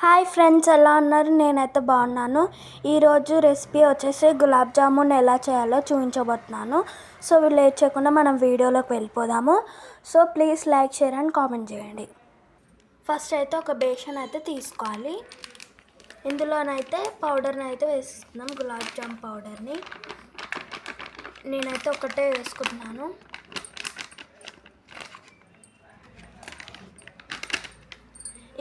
Hi friends, ఎలా ఉన్నారు? నేనైతే బాగున్నాను. ఈరోజు రెసిపీ వచ్చేసి గులాబ్ జామున్ ఎలా చేయాలో చూపించబోతున్నాను. సో లేట్ చేయకుండా మనం వీడియోలోకి వెళ్ళిపోదాము. So please like, share and comment చేయండి. ఫస్ట్ అయితే ఒక బేషన్ అయితే తీసుకోవాలి. ఇందులోనైతే పౌడర్ని అయితే వేసుకుందాం. గులాబ్ జామ్ పౌడర్ని నేనైతే ఒకటే వేసుకుంటున్నాను.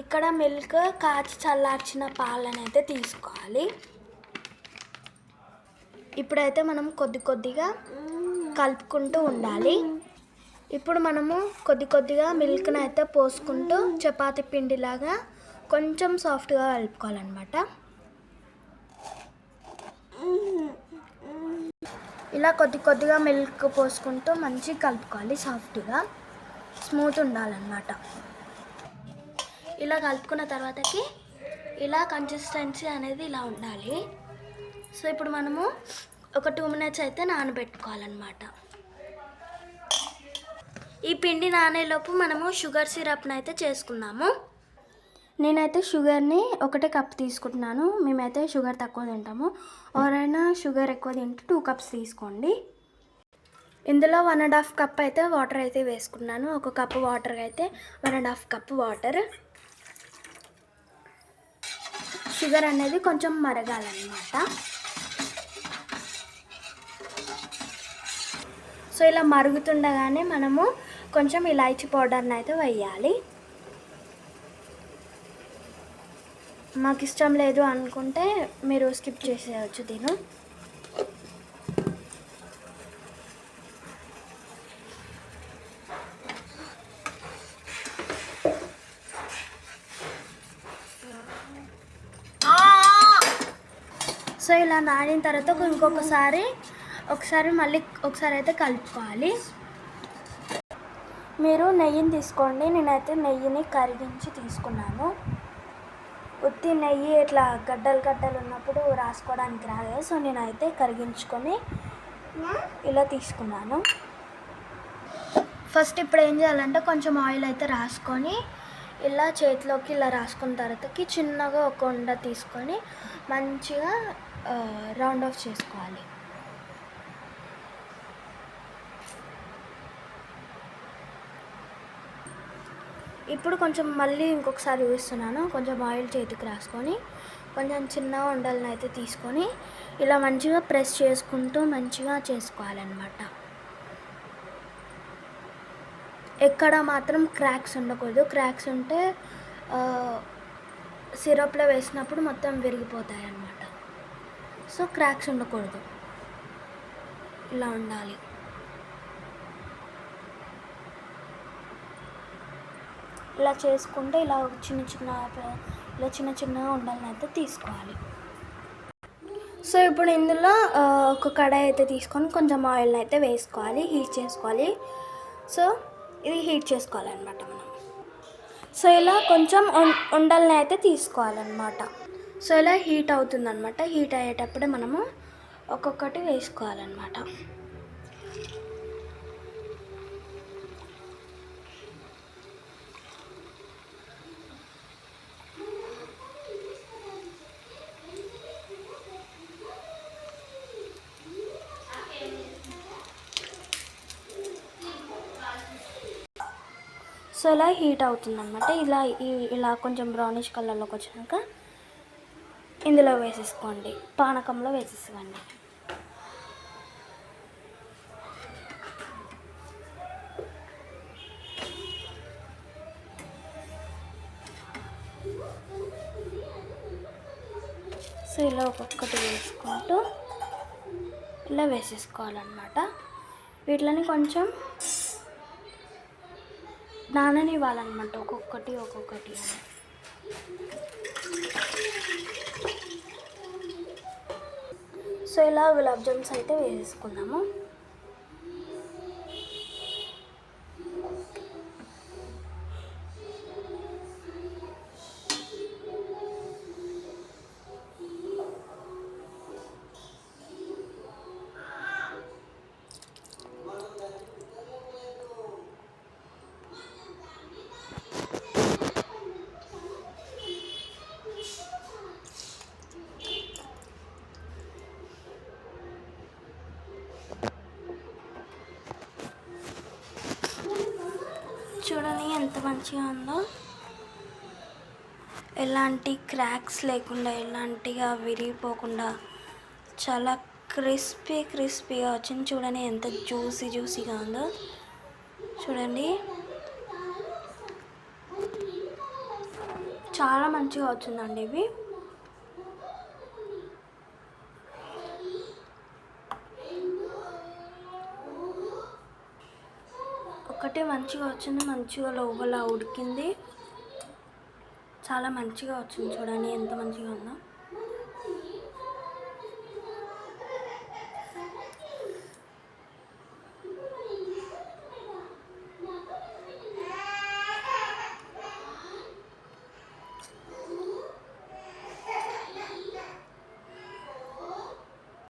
ఇక్కడ మిల్క్ కాచి చల్లార్చిన పాలను అయితే తీసుకోవాలి. ఇప్పుడైతే మనం కొద్దిగా కలుపుకుంటూ ఉండాలి. ఇప్పుడు మనము కొద్దిగా మిల్క్ని అయితే పోసుకుంటూ చపాతీ పిండిలాగా కొంచెం సాఫ్ట్గా కలుపుకోవాలన్నమాట. ఇలా కొద్దిగా మిల్క్ పోసుకుంటూ మంచిగా కలుపుకోవాలి. సాఫ్ట్గా స్మూత్ ఉండాలన్నమాట. ఇలా కలుపుకున్న తర్వాతకి ఇలా కన్సిస్టెన్సీ అనేది ఇలా ఉండాలి. సో ఇప్పుడు మనము ఒక 2 minutes అయితే నానబెట్టుకోవాలన్నమాట. ఈ పిండి నానేలోపు మనము షుగర్ సిరప్ని అయితే చేసుకుందాము. నేనైతే షుగర్ని 1 కప్ తీసుకుంటున్నాను. మేమైతే షుగర్ తక్కువ తింటాము. ఎవరైనా షుగర్ ఎక్కువ తింటే 2 cups తీసుకోండి. ఇందులో 1.5 cup అయితే వాటర్ అయితే వేసుకున్నాను. 1 cup వాటర్ అయితే 1.5 cup వాటర్. షుగర్ అనేది కొంచెం మరగాలన్నమాట. సో ఇలా మరుగుతుండగానే మనము కొంచెం ఇలాచీ పౌడర్ని అయితే వేయాలి. మాకు ఇష్టం లేదు అనుకుంటే మీరు స్కిప్ చేసేయచ్చు దీన్ని. సో ఇలా నానిన తర్వాత మళ్ళీ ఒకసారి అయితే కలుపుకోవాలి. మీరు నెయ్యిని తీసుకోండి. నేనైతే నెయ్యిని కరిగించి తీసుకున్నాను. ఉత్తి నెయ్యి ఇట్లా గడ్డలు ఉన్నప్పుడు రాసుకోవడానికి రాదు. సో నేనైతే కరిగించుకొని ఇలా తీసుకున్నాను. ఫస్ట్ ఇప్పుడు ఏం చేయాలంటే కొంచెం ఆయిల్ అయితే రాసుకొని ఇలా చేతిలోకి ఇలా రాసుకున్న తర్వాతకి చిన్నగా ఒక ఉండ తీసుకొని మంచిగా రౌండ్ ఆఫ్ చేసుకోవాలి. ఇప్పుడు కొంచెం మళ్ళీ ఇంకొకసారి చూస్తున్నాను. కొంచెం ఆయిల్ చేతికి రాసుకొని కొంచెం చిన్న ఉండలను అయితే తీసుకొని ఇలా మంచిగా ప్రెస్ చేసుకుంటూ మంచిగా చేసుకోవాలన్నమాట. ఎక్కడ మాత్రం క్రాక్స్ ఉండకూడదు. క్రాక్స్ ఉంటే సిరప్లో వేసినప్పుడు మొత్తం విరిగిపోతాయి అన్నమాట. సో క్రాక్స్ ఉండకూడదు, ఇలా ఉండాలి. ఇలా చేసుకుంటే ఇలా చిన్న ఉండలను అయితే తీసుకోవాలి. సో ఇప్పుడు ఇందులో ఒక కడాయి అయితే తీసుకొని కొంచెం ఆయిల్ని అయితే వేసుకోవాలి, హీట్ చేసుకోవాలి. సో ఇది హీట్ చేసుకోవాలన్నమాట మనం. సో ఇలా కొంచెం ఉండల్ని అయితే తీసుకోవాలన్నమాట. సో ఇలా హీట్ అవుతుందన్నమాట. హీట్ అయ్యేటప్పుడే మనము ఒక్కొక్కటి వేసుకోవాలన్నమాట. సో ఇలా హీట్ అవుతుందన్నమాట. ఇలా కొంచెం బ్రౌనిష్ కలర్లోకి వచ్చినాక ఇందులో వేసేసుకోండి, పానకంలో వేసేసుకోండి. సో ఇలా ఒక్కొక్కటి వేసుకుంటూ ఇలా వేసేసుకోవాలన్నమాట. వీటిని కొంచెం నాననివ్వాలన్నమాట, ఒక్కొక్కటి అని. సో ఇలా గులాబ్ జామ్స్ అయితే వేసేసుకుందాము. మంచిగా ఉందో, ఎలాంటి క్రాక్స్ లేకుండా, ఎలాంటిగా విరిగిపోకుండా చాలా క్రిస్పీగా వచ్చింది. చూడండి ఎంత జ్యూసీగా ఉందో చూడండి. చాలా మంచిగా వచ్చిందండి ఇవి. ఒకటే మంచిగా వచ్చింది, మంచిగా లోపల ఉడికింది, చాలా మంచిగా వచ్చింది. చూడండి ఎంత మంచిగా ఉందో.